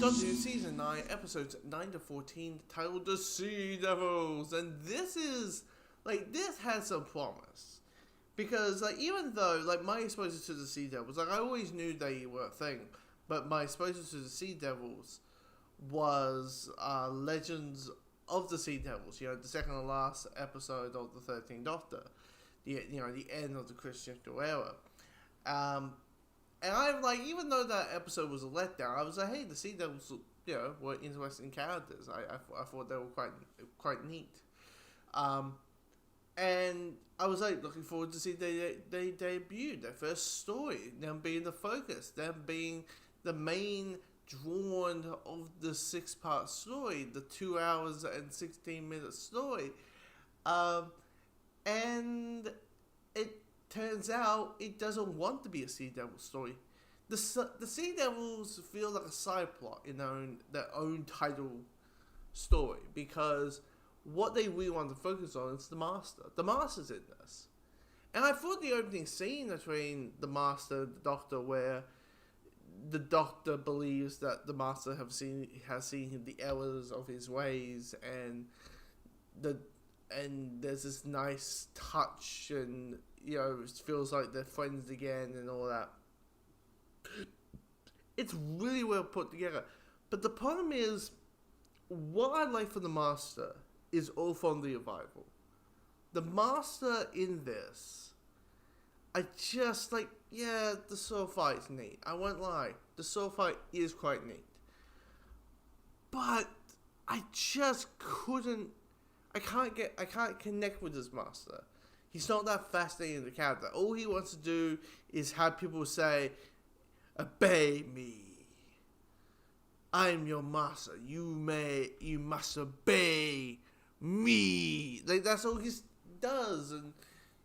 Doctor Who Season 9, episodes 9 to 14, titled The Sea Devils. And this has some promise. Because, even though, my exposure to the Sea Devils, I always knew they were a thing, but my exposure to the Sea Devils was Legends of the Sea Devils, the second to last episode of the 13th Doctor, the end of the Chris Chibnall era. And I'm even though that episode was a letdown, I was like, hey, the Sea Devils, were interesting characters. I thought they were quite neat. And I was looking forward to see they debut, their first story, them being the focus, them being the main drawn of the 6-part story, the 2 hours and 16-minute story. And it turns out it doesn't want to be a Sea Devil story. The Sea Devils feel like a side plot in their own title story, because what they really want to focus on is the Master. The Master's in this. And I thought the opening scene between the Master and the Doctor, where the Doctor believes that the Master has seen the errors of his ways, and there's this nice touch, and it feels like they're friends again and all that. It's really well put together. But the problem is, what I like from the Master is all from the Revival. The Master in this, I just the sword fight's neat. I won't lie. The sword fight is quite neat. But I just I can't connect with this Master. He's not that fascinating in the character. All he wants to do is have people say, obey me. I'm your master. You must obey me. That's all he does, and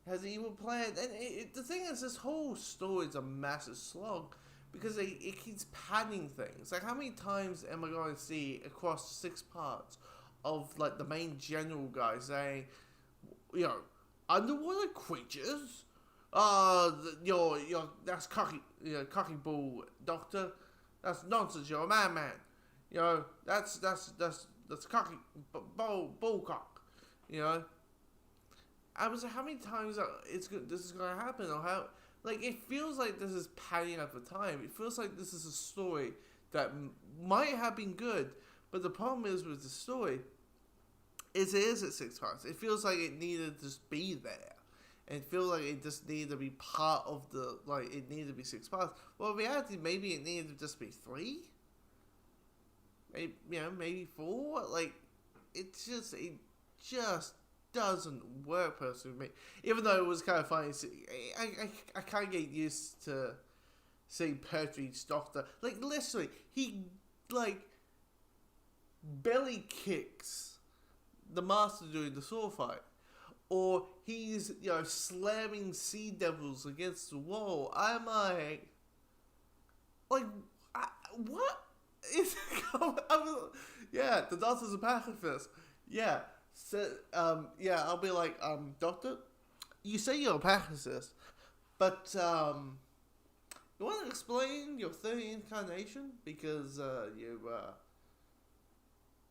has an evil plan. And the thing is, this whole story is a massive slog, because it keeps padding things. How many times am I going to see across 6 parts of the main general guy saying, underwater creatures? That's cocky bull, Doctor. That's nonsense. You're a madman. That's cocky bullcock. I was like, how many times this is going to happen, or how? It feels like this is padding up the time. It feels like this is a story that might have been good, but the problem is with the story is it is at 6 parts. It feels like it needed to just be there. And it feels like it just needed to be part of it needed to be 6 parts. Well, in reality, maybe it needed to just be 3? Maybe 4? It just doesn't work personally with me. Even though it was kind of funny, I can't get used to seeing Pertwee's Doctor. Literally, he, belly kicks the Master during the sword fight. Or he's, slamming Sea Devils against the wall. I'm like, what is going on? Yeah, the Doctor's a pacifist. Yeah. So, I'll be like, Doctor, you say you're a pacifist, but, you want to explain your third incarnation? Because, you,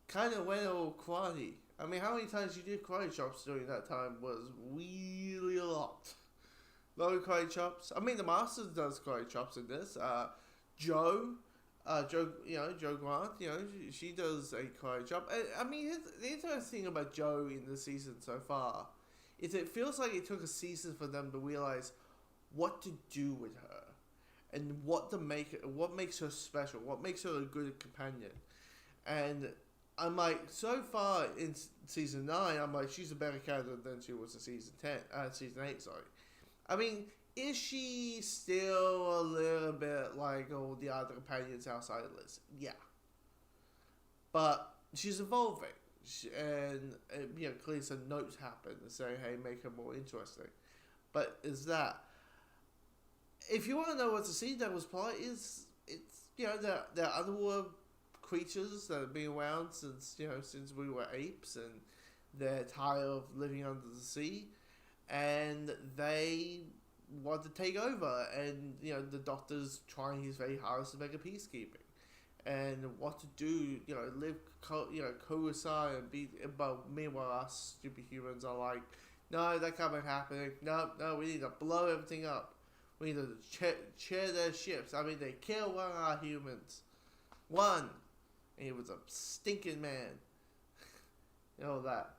kind of went all karate. I mean, how many times you did karate chops during that time was really a lot. Low karate chops. I mean, the Master does karate chops in this. Jo Grant, she does a karate chop. I mean, the interesting thing about Jo in the season so far is it feels like it took a season for them to realize what to do with her, and what makes her special, what makes her a good companion. And I'm like, so far in season 9, I'm like, she's a better character than she was in season 8, sorry. I mean, is she still a little bit like all the other companions outside of Liz? Yeah. But she's evolving. And clearly some notes happen to say, hey, make her more interesting. But is that... If you want to know what the Sea Devil's plot is, it's, they're underwater creatures that have been around since we were apes, and they're tired of living under the sea, and they want to take over, and the Doctor's trying his very hardest to make a peacekeeping, and what to do. You know, live coincide and be. But meanwhile, us stupid humans are like, no, that can't be happening. No, no, we need to blow everything up. We need to share their ships. I mean, they killed one of our humans. One. And he was a stinking man. You know that.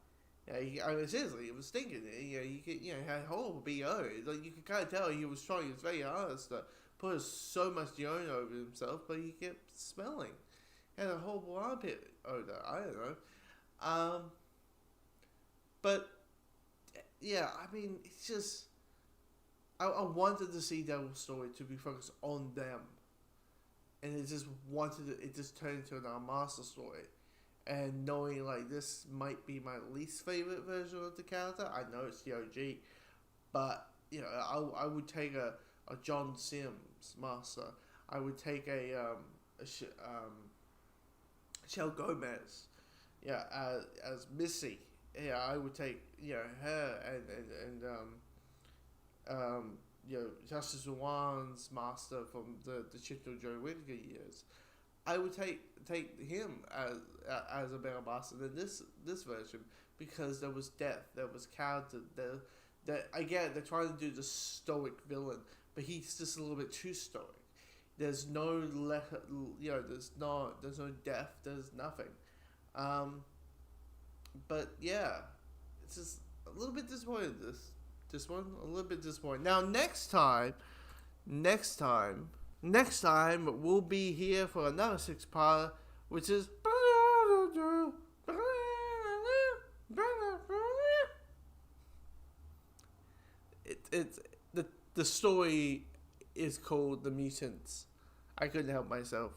Yeah, I mean, seriously, it was stinking. He had horrible BO. Like, you could kind of tell he was trying. He was very honest to put so much deodorant over himself, but he kept smelling. He had a horrible armpit odor. I don't know. But yeah, I mean, it's just. I wanted to see Devil's Story to be focused on them, and it just turned into an Master story. And knowing like this might be my least favorite version of the character, I know it's the OG, but you know, I would take a John Sims Master. I would take a Shell Gomez, yeah, as Missy. Yeah, I would take her and Justice Wan's Master from the Chipto Joe Whittaker years. I would take him as a better master than this version, because there was depth, there was character, that again they're trying to do the stoic villain, but he's just a little bit too stoic. There's no there's no depth, there's nothing. But yeah, it's just a little bit disappointed. This one a little bit disappointed. Now next time. Next time, we'll be here for another 6-part, which is... The story is called The Mutants. I couldn't help myself.